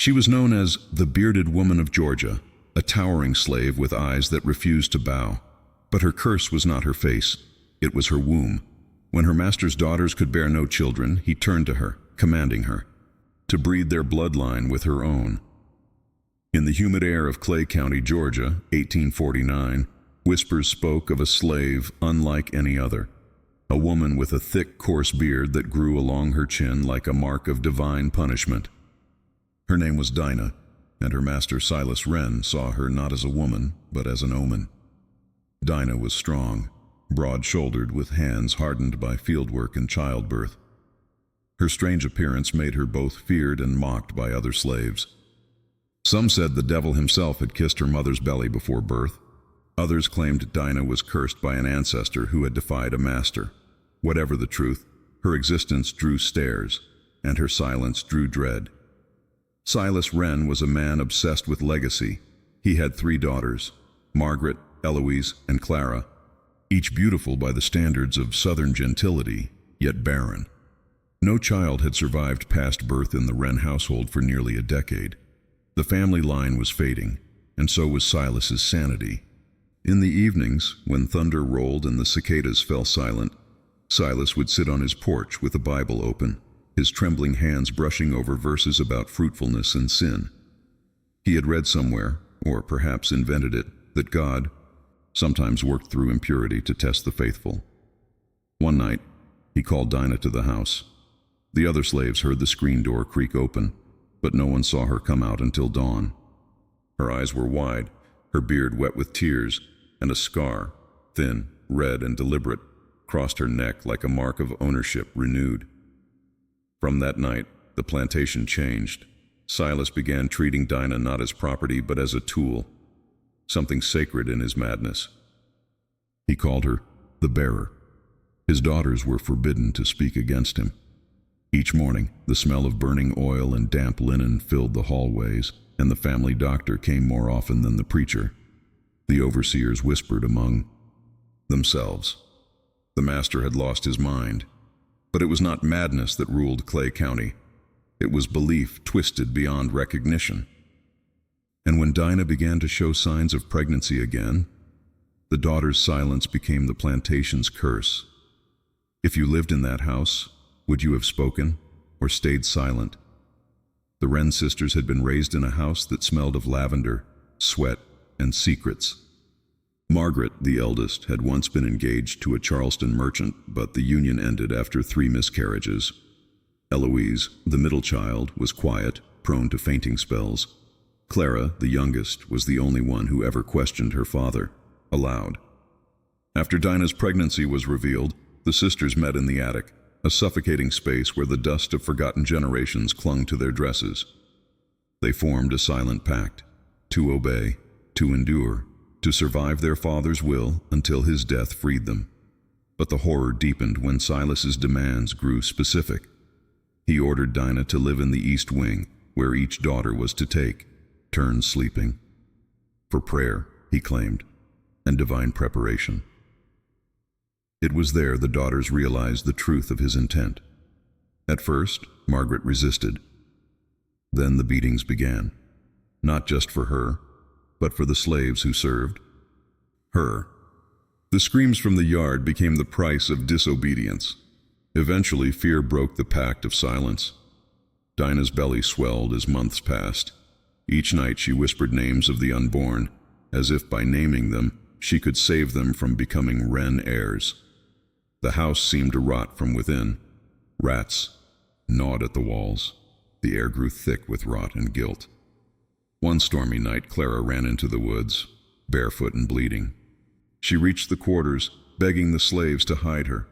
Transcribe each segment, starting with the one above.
She was known as the Bearded Woman of Georgia, a towering slave with eyes that refused to bow. But her curse was not her face, it was her womb. When her master's daughters could bear no children, he turned to her, commanding her to breed their bloodline with her own. In the humid air of Clay County, Georgia, 1849, whispers spoke of a slave unlike any other, a woman with a thick, coarse beard that grew along her chin like a mark of divine punishment. Her name was Dinah, and her master Silas Wren saw her not as a woman, but as an omen. Dinah was strong, broad-shouldered, with hands hardened by fieldwork and childbirth. Her strange appearance made her both feared and mocked by other slaves. Some said the devil himself had kissed her mother's belly before birth. Others claimed Dinah was cursed by an ancestor who had defied a master. Whatever the truth, her existence drew stares, and her silence drew dread. Silas Wren was a man obsessed with legacy. He had 3 daughters, Margaret, Eloise, and Clara, each beautiful by the standards of Southern gentility, yet barren. No child had survived past birth in the Wren household for nearly a decade. The family line was fading, and so was Silas's sanity. In the evenings, when thunder rolled and the cicadas fell silent, Silas would sit on his porch with a Bible open, his trembling hands brushing over verses about fruitfulness and sin. He had read somewhere, or perhaps invented it, that God sometimes worked through impurity to test the faithful. One night, he called Dinah to the house. The other slaves heard the screen door creak open, but no one saw her come out until dawn. Her eyes were wide, her beard wet with tears, and a scar, thin, red, and deliberate, crossed her neck like a mark of ownership renewed. From that night, the plantation changed. Silas began treating Dinah not as property but as a tool, something sacred in his madness. He called her the Bearer. His daughters were forbidden to speak against him. Each morning, the smell of burning oil and damp linen filled the hallways, and the family doctor came more often than the preacher. The overseers whispered among themselves. The master had lost his mind. But it was not madness that ruled Clay County. It was belief twisted beyond recognition. And when Dinah began to show signs of pregnancy again, the daughter's silence became the plantation's curse. If you lived in that house, would you have spoken or stayed silent? The Wren sisters had been raised in a house that smelled of lavender, sweat, and secrets. Margaret, the eldest, had once been engaged to a Charleston merchant, but the union ended after 3 miscarriages. Eloise, the middle child, was quiet, prone to fainting spells. Clara, the youngest, was the only one who ever questioned her father, aloud. After Dinah's pregnancy was revealed, the sisters met in the attic, a suffocating space where the dust of forgotten generations clung to their dresses. They formed a silent pact, to obey, to endure, to survive their father's will until his death freed them. But the horror deepened when Silas's demands grew specific. He ordered Dinah to live in the East Wing, where each daughter was to take turns sleeping. For prayer, he claimed, and divine preparation. It was there the daughters realized the truth of his intent. At first, Margaret resisted. Then the beatings began, not just for her, but for the slaves who served her. The screams from the yard became the price of disobedience. Eventually, fear broke the pact of silence. Dinah's belly swelled as months passed. Each night she whispered names of the unborn, as if by naming them, she could save them from becoming Wren heirs. The house seemed to rot from within. Rats gnawed at the walls. The air grew thick with rot and guilt. One stormy night, Clara ran into the woods, barefoot and bleeding. She reached the quarters, begging the slaves to hide her.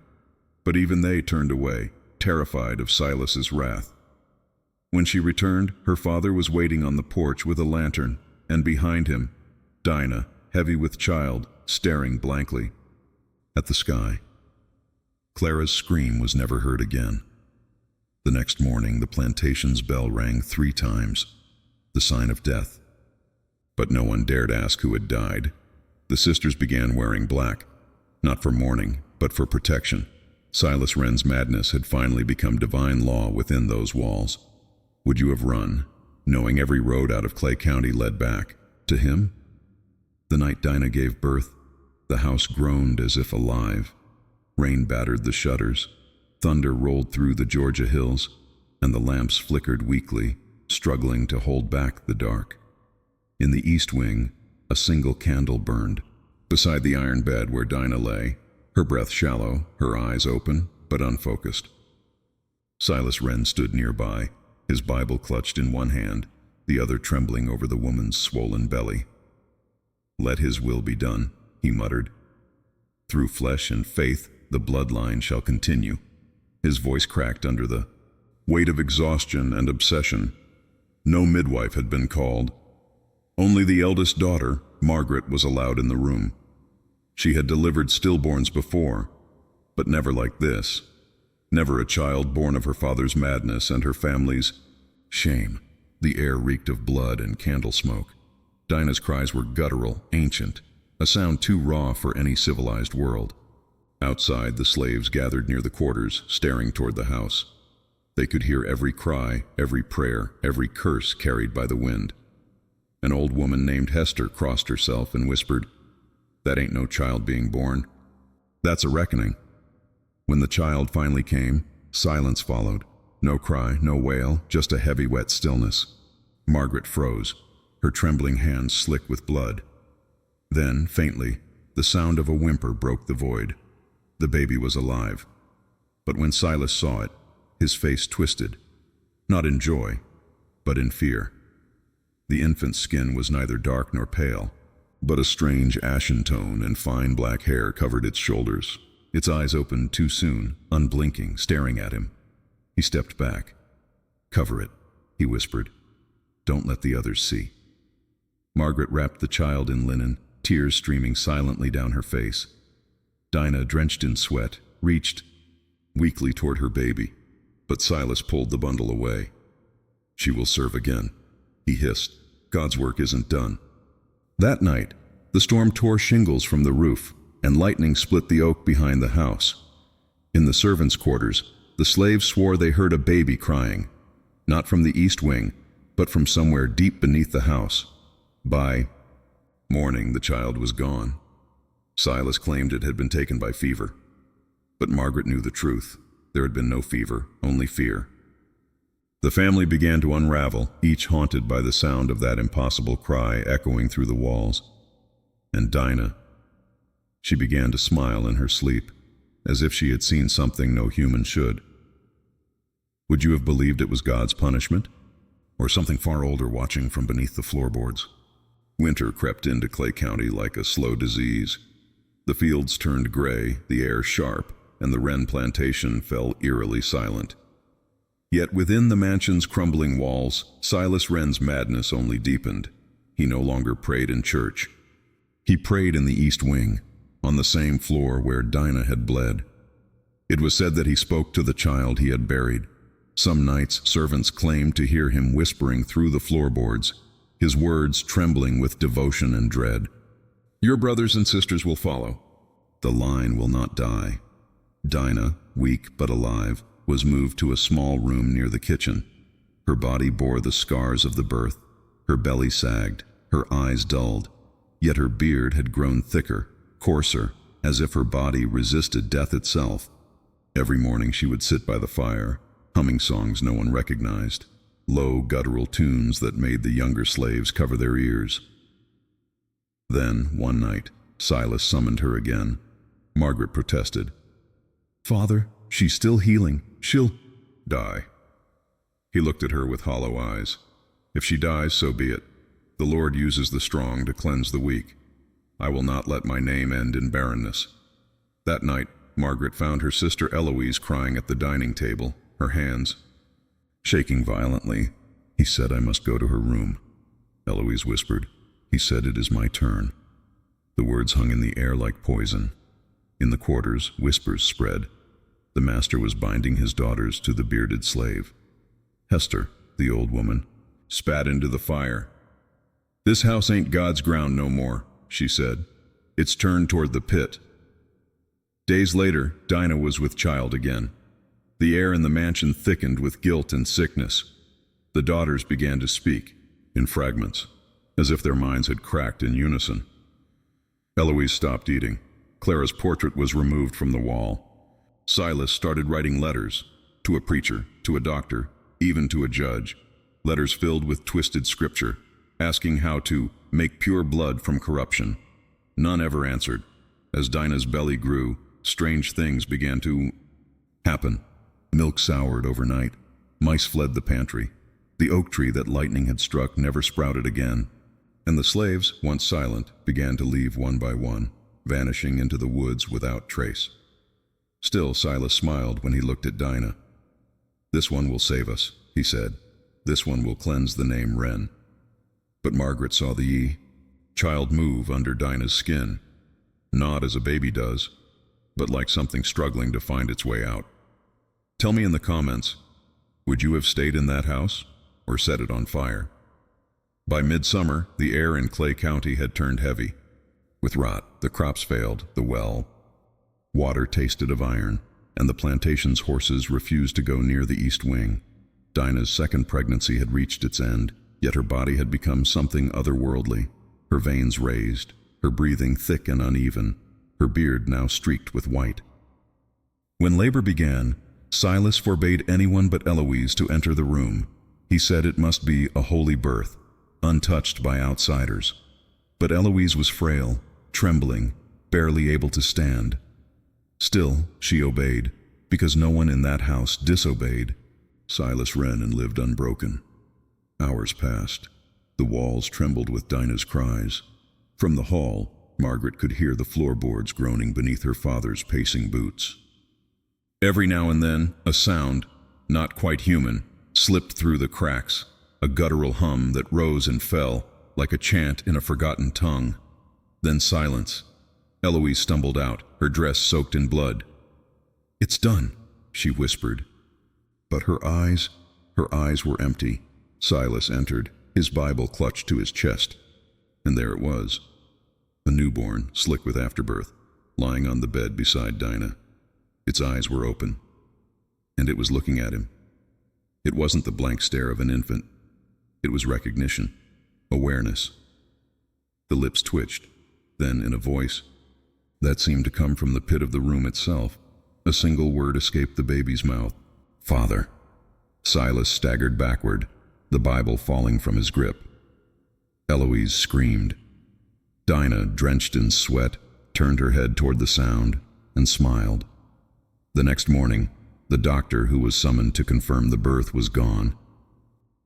But even they turned away, terrified of Silas's wrath. When she returned, her father was waiting on the porch with a lantern, and behind him, Dinah, heavy with child, staring blankly at the sky. Clara's scream was never heard again. The next morning, the plantation's bell rang 3 times, the sign of death. But no one dared ask who had died. The sisters began wearing black, not for mourning, but for protection. Silas Wren's madness had finally become divine law within those walls. Would you have run? knowing every road out of Clay County led back. To him? The night Dinah gave birth, the house groaned as if alive. Rain battered the shutters, thunder rolled through the Georgia hills, and the lamps flickered weakly, struggling to hold back the dark. In the east wing, a single candle burned, beside the iron bed where Dinah lay, her breath shallow, her eyes open but unfocused. Silas Wren stood nearby, his Bible clutched in one hand, the other trembling over the woman's swollen belly. "Let his will be done," he muttered. "Through flesh and faith the bloodline shall continue." His voice cracked under the weight of exhaustion and obsession. No midwife had been called. Only the eldest daughter, Margaret, was allowed in the room. She had delivered stillborns before, but never like this. Never a child born of her father's madness and her family's shame. The air reeked of blood and candle smoke. Dinah's cries were guttural, ancient, a sound too raw for any civilized world. Outside, the slaves gathered near the quarters, staring toward the house. They could hear every cry, every prayer, every curse carried by the wind. An old woman named Hester crossed herself and whispered, "That ain't no child being born. That's a reckoning." When the child finally came, silence followed. No cry, no wail, just a heavy, wet stillness. Margaret froze, her trembling hands slick with blood. Then, faintly, the sound of a whimper broke the void. The baby was alive. But when Silas saw it, his face twisted, not in joy, but in fear. The infant's skin was neither dark nor pale, but a strange ashen tone, and fine black hair covered its shoulders. Its eyes opened too soon, unblinking, staring at him. He stepped back. "Cover it," he whispered. "Don't let the others see." Margaret wrapped the child in linen, tears streaming silently down her face. Dinah, drenched in sweat, reached weakly toward her baby, but Silas pulled the bundle away. "She will serve again," he hissed. "God's work isn't done." That night, the storm tore shingles from the roof, and lightning split the oak behind the house. In the servants' quarters, the slaves swore they heard a baby crying, not from the east wing, but from somewhere deep beneath the house. By morning, the child was gone. Silas claimed it had been taken by fever. But Margaret knew the truth. There had been no fever, only fear. The family began to unravel, each haunted by the sound of that impossible cry echoing through the walls. And Dinah, she began to smile in her sleep, as if she had seen something no human should. Would you have believed it was God's punishment? Or something far older watching from beneath the floorboards? Winter crept into Clay County like a slow disease. The fields turned gray, the air sharp, and the Wren plantation fell eerily silent. Yet within the mansion's crumbling walls, Silas Wren's madness only deepened. He no longer prayed in church. He prayed in the east wing, on the same floor where Dinah had bled. It was said that he spoke to the child he had buried. Some nights, servants claimed to hear him whispering through the floorboards, his words trembling with devotion and dread. "Your brothers and sisters will follow. The line will not die." Dinah, weak but alive, was moved to a small room near the kitchen. Her body bore the scars of the birth. Her belly sagged, her eyes dulled, yet her beard had grown thicker, coarser, as if her body resisted death itself. Every morning she would sit by the fire, humming songs no one recognized, low guttural tunes that made the younger slaves cover their ears. Then, one night, Silas summoned her again. Margaret protested. "Father, she's still healing. She'll die." He looked at her with hollow eyes. "If she dies, so be it. The Lord uses the strong to cleanse the weak. I will not let my name end in barrenness." That night, Margaret found her sister Eloise crying at the dining table, her hands shaking violently. "He said I must go to her room," Eloise whispered. "He said it is my turn." The words hung in the air like poison. In the quarters, whispers spread. The master was binding his daughters to the bearded slave. Hester, the old woman, spat into the fire. "This house ain't God's ground no more," she said. "It's turned toward the pit." Days later, Dinah was with child again. The air in the mansion thickened with guilt and sickness. The daughters began to speak, in fragments, as if their minds had cracked in unison. Eloise stopped eating. Clara's portrait was removed from the wall. Silas started writing letters, to a preacher, to a doctor, even to a judge. Letters filled with twisted scripture, asking how to make pure blood from corruption. None ever answered. As Dinah's belly grew, strange things began to happen. Milk soured overnight. Mice fled the pantry. The oak tree that lightning had struck never sprouted again. And the slaves, once silent, began to leave one by one, vanishing into the woods without trace. Still, Silas smiled when he looked at Dinah. "This one will save us," he said. "This one will cleanse the name Wren." But Margaret saw the child move under Dinah's skin, not as a baby does, but like something struggling to find its way out. Tell me in the comments, would you have stayed in that house or set it on fire? By midsummer, the air in Clay County had turned heavy. With rot, the crops failed, the water tasted of iron, and the plantation's horses refused to go near the east wing. Dinah's second pregnancy had reached its end, yet her body had become something otherworldly. Her veins raised, her breathing thick and uneven, her beard now streaked with white. When labor began, Silas forbade anyone but Eloise to enter the room. He said it must be a holy birth, untouched by outsiders. But Eloise was frail, trembling, barely able to stand. Still, she obeyed, because no one in that house disobeyed. Silas ran and lived unbroken. Hours passed. The walls trembled with Dinah's cries. From the hall, Margaret could hear the floorboards groaning beneath her father's pacing boots. Every now and then, a sound, not quite human, slipped through the cracks, a guttural hum that rose and fell, like a chant in a forgotten tongue. Then silence. Eloise stumbled out, her dress soaked in blood. "It's done," she whispered. But her eyes were empty. Silas entered, his Bible clutched to his chest. And there it was, a newborn, slick with afterbirth, lying on the bed beside Dinah. Its eyes were open, and it was looking at him. It wasn't the blank stare of an infant. It was recognition, awareness. The lips twitched. Then, in a voice that seemed to come from the pit of the room itself, a single word escaped the baby's mouth: "Father." Silas staggered backward, the Bible falling from his grip. Eloise screamed. Dinah, drenched in sweat, turned her head toward the sound and smiled. The next morning, the doctor who was summoned to confirm the birth was gone.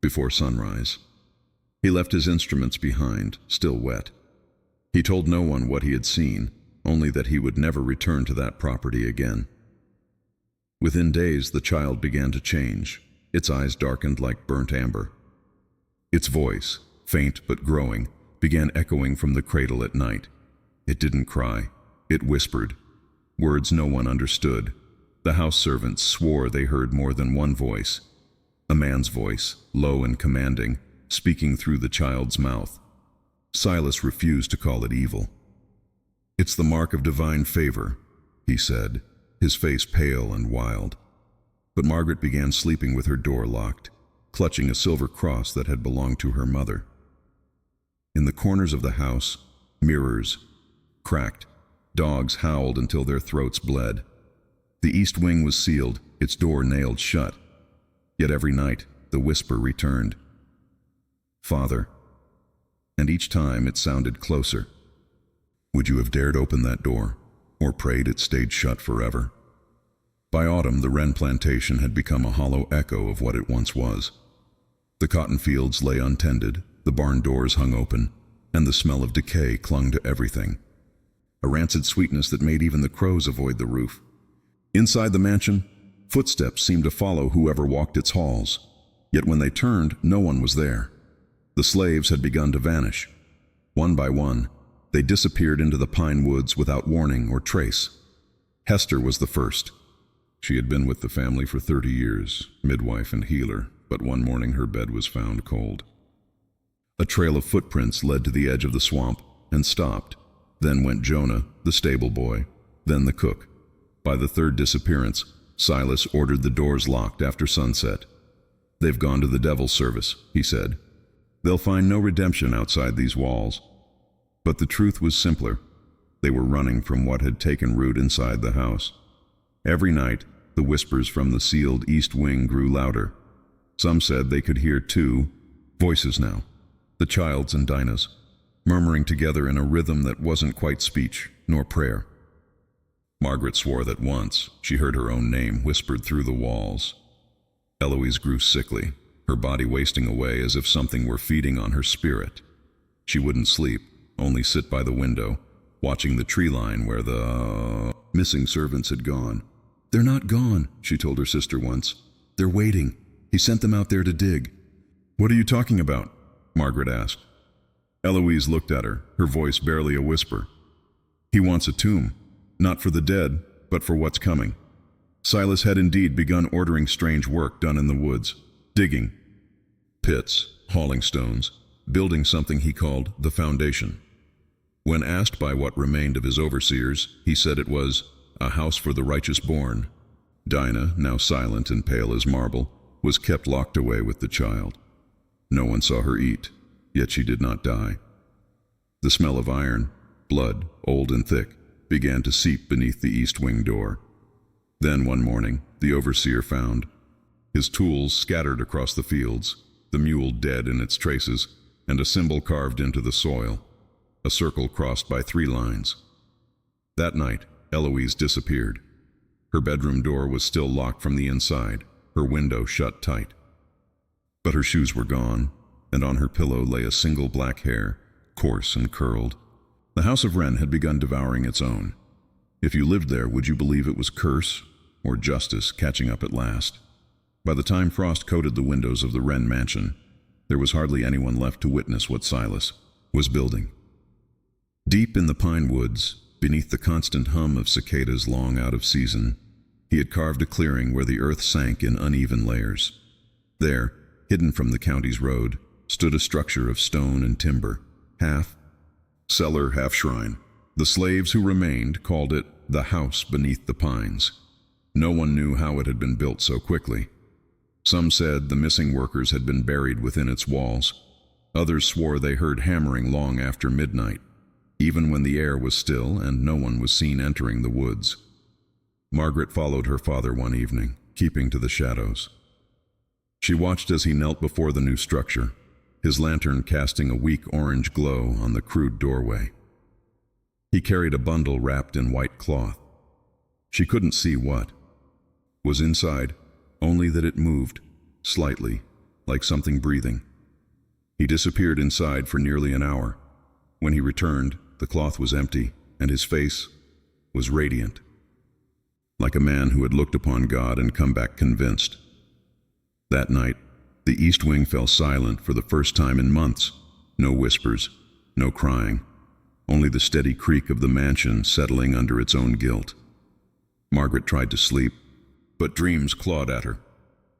Before sunrise, he left his instruments behind, still wet. He told no one what he had seen, only that he would never return to that property again. Within days, the child began to change. Its eyes darkened like burnt amber. Its voice, faint but growing, began echoing from the cradle at night. It didn't cry. It whispered. Words no one understood. The house servants swore they heard more than one voice. A man's voice, low and commanding, speaking through the child's mouth. Silas refused to call it evil. "It's the mark of divine favor," he said, his face pale and wild. But Margaret began sleeping with her door locked, clutching a silver cross that had belonged to her mother. In the corners of the house, mirrors cracked. Dogs howled until their throats bled. The east wing was sealed, its door nailed shut. Yet every night, the whisper returned. "Father." And each time it sounded closer. Would you have dared open that door, or prayed it stayed shut forever? By autumn, the Wren plantation had become a hollow echo of what it once was. The cotton fields lay untended, the barn doors hung open, and the smell of decay clung to everything. A rancid sweetness that made even the crows avoid the roof. Inside the mansion, footsteps seemed to follow whoever walked its halls. Yet when they turned, no one was there. The slaves had begun to vanish. One by one, they disappeared into the pine woods without warning or trace. Hester was the first. She had been with the family for 30 years, midwife and healer, but one morning her bed was found cold. A trail of footprints led to the edge of the swamp and stopped. Then went Jonah, the stable boy, then the cook. By the third disappearance, Silas ordered the doors locked after sunset. "They've gone to the devil's service," he said. "They'll find no redemption outside these walls." But the truth was simpler. They were running from what had taken root inside the house. Every night, the whispers from the sealed east wing grew louder. Some said they could hear two voices now, the child's and Dinah's, murmuring together in a rhythm that wasn't quite speech nor prayer. Margaret swore that once she heard her own name whispered through the walls. Eloise grew sickly, her body wasting away as if something were feeding on her spirit. She wouldn't sleep, only sit by the window, watching the tree line where the missing servants had gone. "They're not gone," she told her sister once. "They're waiting. He sent them out there to dig." "What are you talking about?" Margaret asked. Eloise looked at her, her voice barely a whisper. "He wants a tomb, not for the dead, but for what's coming." Silas had indeed begun ordering strange work done in the woods, digging pits, hauling stones, building something he called the foundation. When asked by what remained of his overseers, he said it was a house for the righteous born. Dinah, now silent and pale as marble, was kept locked away with the child. No one saw her eat, yet she did not die. The smell of iron, blood, old and thick, began to seep beneath the east wing door. Then one morning, the overseer found his tools scattered across the fields, the mule dead in its traces, and a symbol carved into the soil, a circle crossed by 3 lines. That night, Eloise disappeared. Her bedroom door was still locked from the inside, her window shut tight. But her shoes were gone, and on her pillow lay a single black hair, coarse and curled. The house of Wren had begun devouring its own. If you lived there, would you believe it was curse or justice catching up at last? By the time frost coated the windows of the Wren mansion, there was hardly anyone left to witness what Silas was building. Deep in the pine woods, beneath the constant hum of cicadas long out of season, he had carved a clearing where the earth sank in uneven layers. There, hidden from the county's road, stood a structure of stone and timber, half cellar, half shrine. The slaves who remained called it the house beneath the pines. No one knew how it had been built so quickly. Some said the missing workers had been buried within its walls. Others swore they heard hammering long after midnight, even when the air was still and no one was seen entering the woods. Margaret followed her father one evening, keeping to the shadows. She watched as he knelt before the new structure, his lantern casting a weak orange glow on the crude doorway. He carried a bundle wrapped in white cloth. She couldn't see what was inside, only that it moved, slightly, like something breathing. He disappeared inside for nearly an hour. When he returned, the cloth was empty, and his face was radiant, like a man who had looked upon God and come back convinced. That night, the east wing fell silent for the first time in months. No whispers, no crying, only the steady creak of the mansion settling under its own guilt. Margaret tried to sleep, but dreams clawed at her.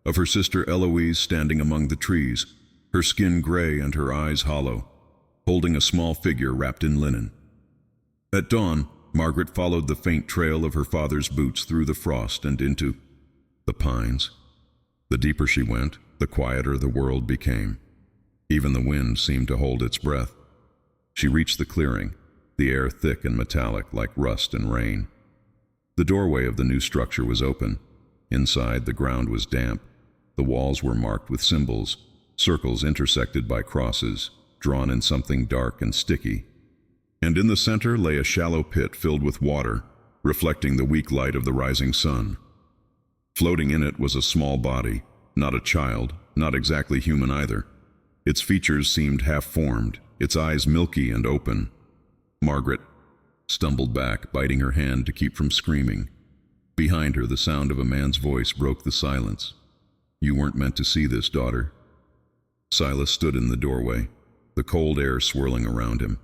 Of her sister Eloise standing among the trees, her skin gray and her eyes hollow, holding a small figure wrapped in linen. At dawn, Margaret followed the faint trail of her father's boots through the frost and into the pines. The deeper she went, the quieter the world became. Even the wind seemed to hold its breath. She reached the clearing, the air thick and metallic like rust and rain. The doorway of the new structure was open. Inside, the ground was damp. The walls were marked with symbols, circles intersected by crosses, drawn in something dark and sticky. And in the center lay a shallow pit filled with water, reflecting the weak light of the rising sun. Floating in it was a small body, not a child, not exactly human either. Its features seemed half-formed, its eyes milky and open. Margaret stumbled back, biting her hand to keep from screaming. Behind her, the sound of a man's voice broke the silence. "You weren't meant to see this, daughter." Silas stood in the doorway, the cold air swirling around him.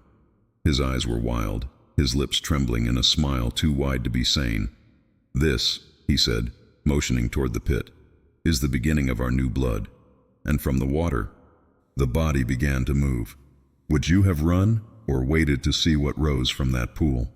His eyes were wild, his lips trembling in a smile too wide to be sane. "This," he said, motioning toward the pit, "is the beginning of our new blood." And from the water, the body began to move. Would you have run or waited to see what rose from that pool?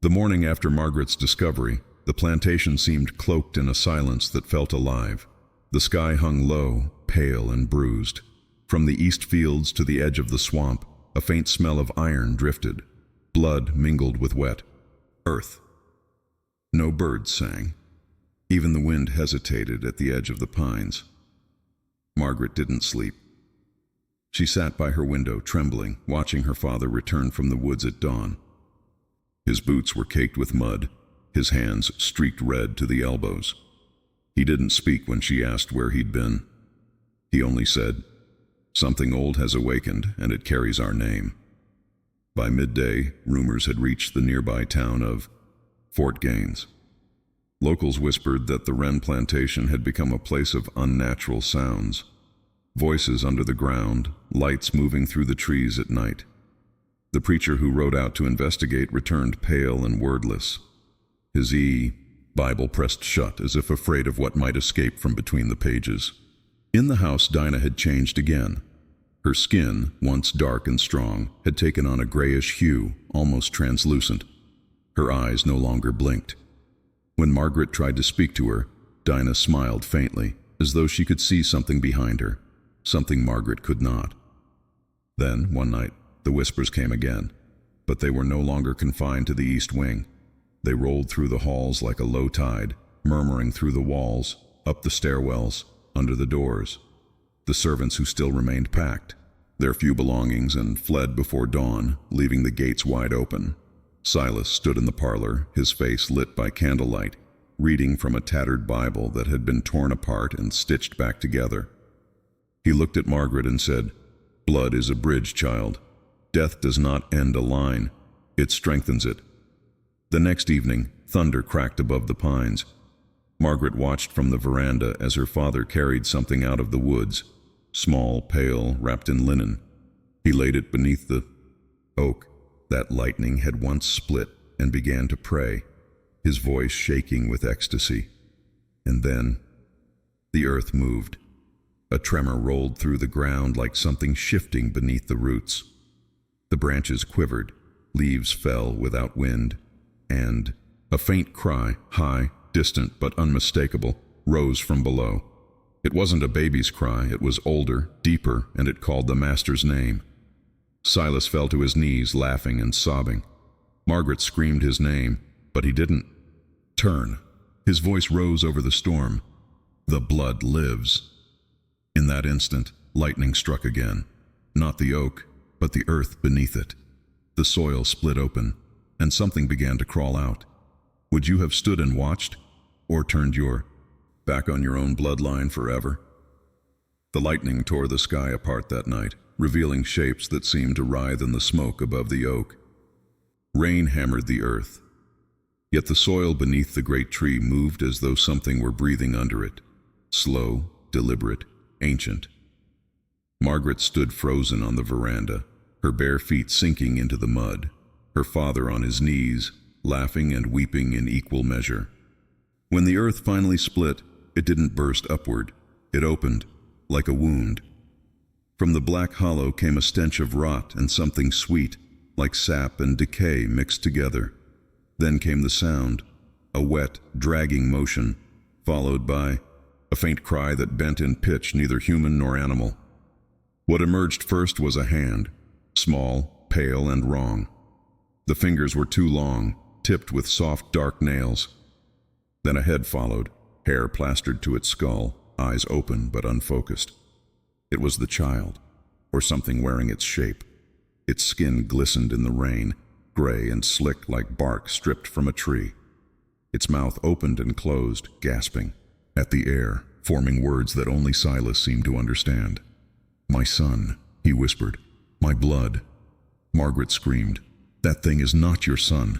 The morning after Margaret's discovery, the plantation seemed cloaked in a silence that felt alive. The sky hung low, pale and bruised. From the east fields to the edge of the swamp, a faint smell of iron drifted. Blood mingled with wet earth. No birds sang. Even the wind hesitated at the edge of the pines. Margaret didn't sleep. She sat by her window, trembling, watching her father return from the woods at dawn. His boots were caked with mud, his hands streaked red to the elbows. He didn't speak when she asked where he'd been. He only said, "Something old has awakened, and it carries our name." By midday, rumors had reached the nearby town of Fort Gaines. Locals whispered that the Wren plantation had become a place of unnatural sounds. Voices under the ground, lights moving through the trees at night. The preacher who rode out to investigate returned pale and wordless. His Bible pressed shut as if afraid of what might escape from between the pages. In the house, Dinah had changed again. Her skin, once dark and strong, had taken on a grayish hue, almost translucent. Her eyes no longer blinked. When Margaret tried to speak to her, Dinah smiled faintly, as though she could see something behind her, something Margaret could not. Then, one night, the whispers came again, but they were no longer confined to the east wing. They rolled through the halls like a low tide, murmuring through the walls, up the stairwells, under the doors. The servants who still remained packed their few belongings and fled before dawn, leaving the gates wide open. Silas stood in the parlor, his face lit by candlelight, reading from a tattered Bible that had been torn apart and stitched back together. He looked at Margaret and said, "Blood is a bridge, child. Death does not end a line. It strengthens it." The next evening, thunder cracked above the pines. Margaret watched from the veranda as her father carried something out of the woods, small, pale, wrapped in linen. He laid it beneath the oak that lightning had once split and began to pray, his voice shaking with ecstasy. And then the earth moved. A tremor rolled through the ground like something shifting beneath the roots. The branches quivered, leaves fell without wind, and a faint cry, high, distant but unmistakable, rose from below. It wasn't a baby's cry, it was older, deeper, and it called the Master's name. Silas fell to his knees, laughing and sobbing. Margaret screamed his name, but he didn't turn. His voice rose over the storm. "The blood lives." In that instant, lightning struck again. Not the oak, but the earth beneath it. The soil split open, and something began to crawl out. Would you have stood and watched, or turned your back on your own bloodline forever? The lightning tore the sky apart that night, revealing shapes that seemed to writhe in the smoke above the oak. Rain hammered the earth, yet the soil beneath the great tree moved as though something were breathing under it, slow, deliberate, ancient. Margaret stood frozen on the veranda, her bare feet sinking into the mud, her father on his knees, laughing and weeping in equal measure. When the earth finally split, it didn't burst upward. It opened, like a wound. From the black hollow came a stench of rot and something sweet, like sap and decay mixed together. Then came the sound, a wet, dragging motion, followed by a faint cry that bent in pitch, neither human nor animal. What emerged first was a hand, small, pale, and wrong. The fingers were too long, tipped with soft, dark nails. Then a head followed, hair plastered to its skull, eyes open but unfocused. It was the child, or something wearing its shape. Its skin glistened in the rain, gray and slick like bark stripped from a tree. Its mouth opened and closed, gasping at the air, forming words that only Silas seemed to understand. "My son," he whispered. "My blood." Margaret screamed, "That thing is not your son."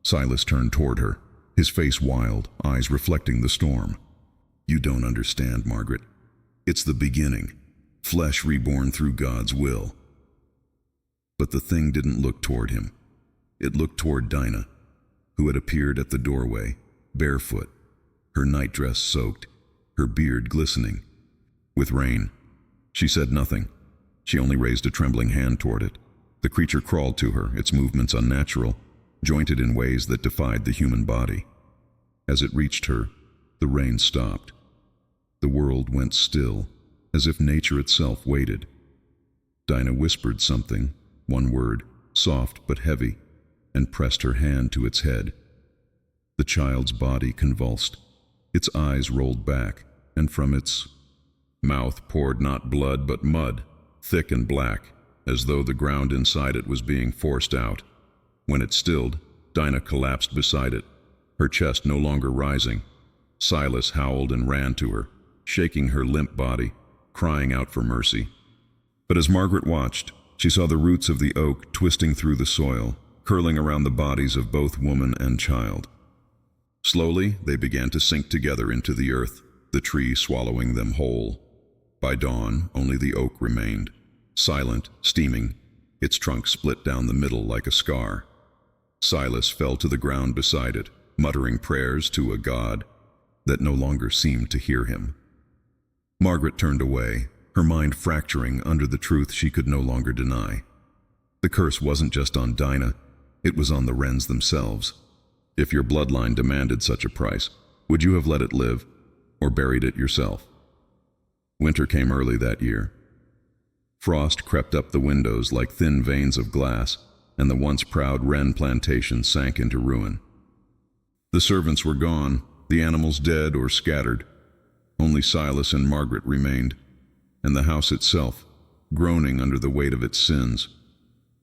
Silas turned toward her, his face wild, eyes reflecting the storm. "You don't understand, Margaret. It's the beginning, flesh reborn through God's will." But the thing didn't look toward him. It looked toward Dinah, who had appeared at the doorway, barefoot, her nightdress soaked, her beard glistening with rain. She said nothing. She only raised a trembling hand toward it. The creature crawled to her, its movements unnatural, jointed in ways that defied the human body. As it reached her, the rain stopped. The world went still, as if nature itself waited. Dinah whispered something, one word, soft but heavy, and pressed her hand to its head. The child's body convulsed. Its eyes rolled back, and from its mouth poured not blood but mud, thick and black, as though the ground inside it was being forced out. When it stilled, Dinah collapsed beside it, her chest no longer rising. Silas howled and ran to her, shaking her limp body, crying out for mercy. But as Margaret watched, she saw the roots of the oak twisting through the soil, curling around the bodies of both woman and child. Slowly, they began to sink together into the earth, the tree swallowing them whole. By dawn, only the oak remained, silent, steaming, its trunk split down the middle like a scar. Silas fell to the ground beside it, muttering prayers to a God that no longer seemed to hear him. Margaret turned away, her mind fracturing under the truth she could no longer deny. The curse wasn't just on Dinah, it was on the Wrens themselves. If your bloodline demanded such a price, would you have let it live, or buried it yourself? Winter came early that year. Frost crept up the windows like thin veins of glass, and the once proud Wren plantation sank into ruin. The servants were gone, the animals dead or scattered. Only Silas and Margaret remained, and the house itself, groaning under the weight of its sins.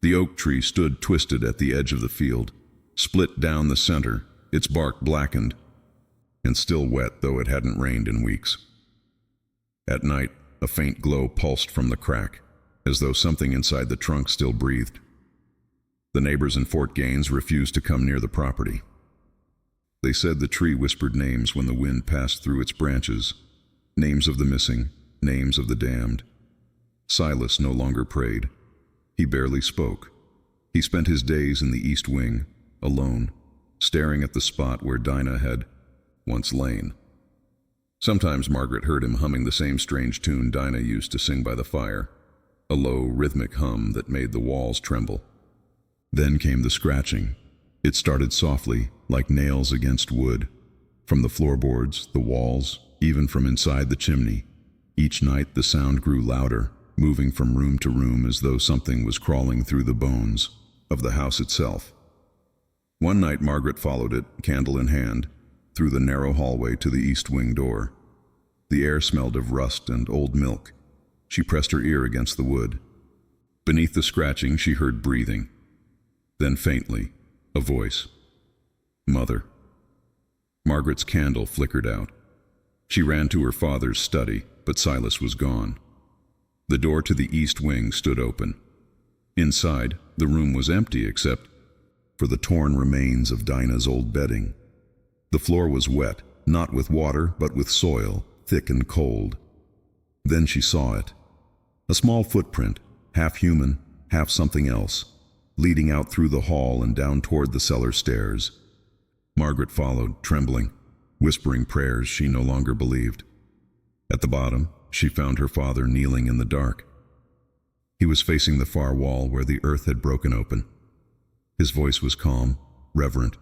The oak tree stood twisted at the edge of the field, split down the center, its bark blackened, and still wet though it hadn't rained in weeks. At night, a faint glow pulsed from the crack, as though something inside the trunk still breathed. The neighbors in Fort Gaines refused to come near the property. They said the tree whispered names when the wind passed through its branches, names of the missing, names of the damned. Silas no longer prayed. He barely spoke. He spent his days in the east wing, alone, staring at the spot where Dinah had once lain. Sometimes Margaret heard him humming the same strange tune Dinah used to sing by the fire, a low, rhythmic hum that made the walls tremble. Then came the scratching. It started softly, like nails against wood, from the floorboards, the walls, even from inside the chimney. Each night the sound grew louder, moving from room to room as though something was crawling through the bones of the house itself. One night Margaret followed it, candle in hand, through the narrow hallway to the east wing door. The air smelled of rust and old milk. She pressed her ear against the wood. Beneath the scratching she heard breathing. Then faintly, a voice. Mother. Margaret's candle flickered out. She ran to her father's study, but Silas was gone. The door to the east wing stood open. Inside, the room was empty except for the torn remains of Dinah's old bedding. The floor was wet, not with water, but with soil, thick and cold. Then she saw it. A small footprint, half human, half something else, leading out through the hall and down toward the cellar stairs. Margaret followed, trembling, whispering prayers she no longer believed. At the bottom, she found her father kneeling in the dark. He was facing the far wall where the earth had broken open. His voice was calm, reverent.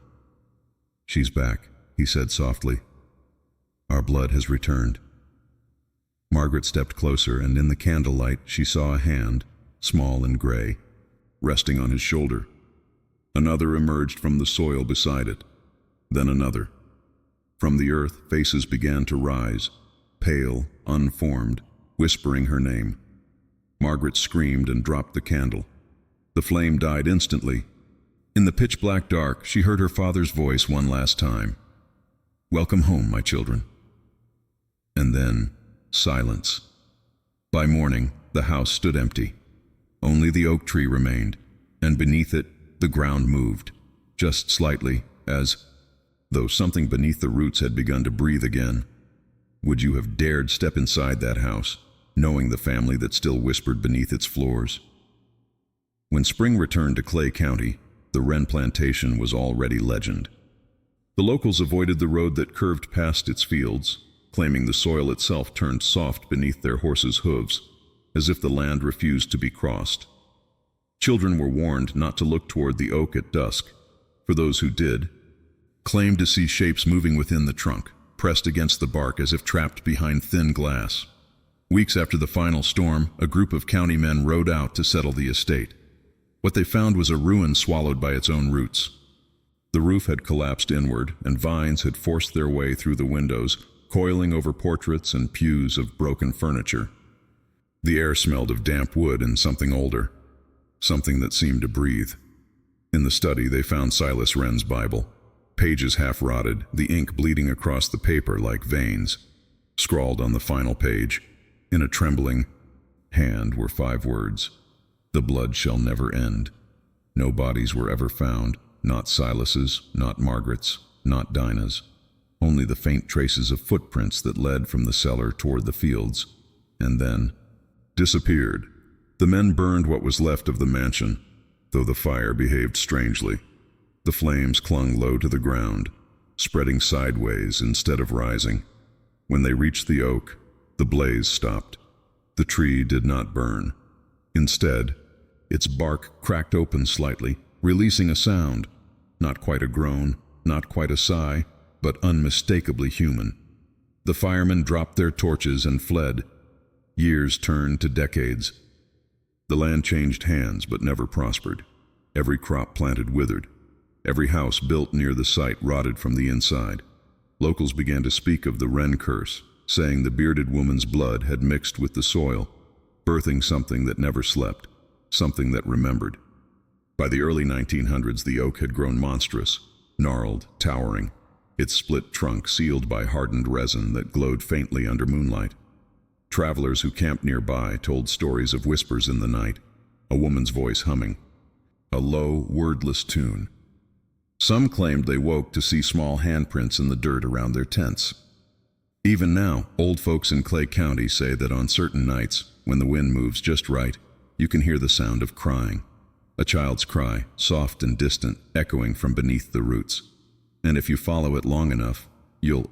"She's back," he said softly. "Our blood has returned." Margaret stepped closer, and in the candlelight she saw a hand, small and gray, resting on his shoulder. Another emerged from the soil beside it, then another. From the earth, faces began to rise, pale, unformed, whispering her name. Margaret screamed and dropped the candle. The flame died instantly. In the pitch-black dark, she heard her father's voice one last time. "Welcome home, my children." And then, silence. By morning, the house stood empty. Only the oak tree remained, and beneath it, the ground moved, just slightly, as though something beneath the roots had begun to breathe again. Would you have dared step inside that house, knowing the family that still whispered beneath its floors? When spring returned to Clay County, the Wren plantation was already legend. The locals avoided the road that curved past its fields, claiming the soil itself turned soft beneath their horses' hooves, as if the land refused to be crossed. Children were warned not to look toward the oak at dusk, for those who did claimed to see shapes moving within the trunk, pressed against the bark as if trapped behind thin glass. Weeks after the final storm, a group of county men rode out to settle the estate. What they found was a ruin swallowed by its own roots. The roof had collapsed inward, and vines had forced their way through the windows, coiling over portraits and pews of broken furniture. The air smelled of damp wood and something older, something that seemed to breathe. In the study, they found Silas Wren's Bible, pages half-rotted, the ink bleeding across the paper like veins. Scrawled on the final page, in a trembling hand, were 5 words: "The blood shall never end." No bodies were ever found, not Silas's, not Margaret's, not Dinah's. Only the faint traces of footprints that led from the cellar toward the fields, and then disappeared. The men burned what was left of the mansion, though the fire behaved strangely. The flames clung low to the ground, spreading sideways instead of rising. When they reached the oak, the blaze stopped. The tree did not burn. Instead, its bark cracked open slightly, releasing a sound, not quite a groan, not quite a sigh, but unmistakably human. The firemen dropped their torches and fled. Years turned to decades. The land changed hands but never prospered. Every crop planted withered. Every house built near the site rotted from the inside. Locals began to speak of the Wren curse, saying the bearded woman's blood had mixed with the soil, birthing something that never slept, something that remembered. By the early 1900s, the oak had grown monstrous, gnarled, towering, its split trunk sealed by hardened resin that glowed faintly under moonlight. Travelers who camped nearby told stories of whispers in the night, a woman's voice humming, a low, wordless tune. Some claimed they woke to see small handprints in the dirt around their tents. Even now, old folks in Clay County say that on certain nights, when the wind moves just right, you can hear the sound of crying. A child's cry, soft and distant, echoing from beneath the roots. And if you follow it long enough, you'll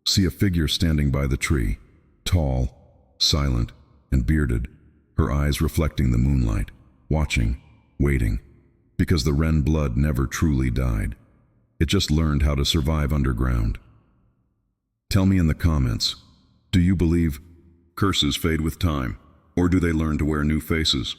see a figure standing by the tree, tall, silent, and bearded, her eyes reflecting the moonlight, watching, waiting, because the Wren blood never truly died. It just learned how to survive underground. Tell me in the comments, do you believe curses fade with time, or do they learn to wear new faces?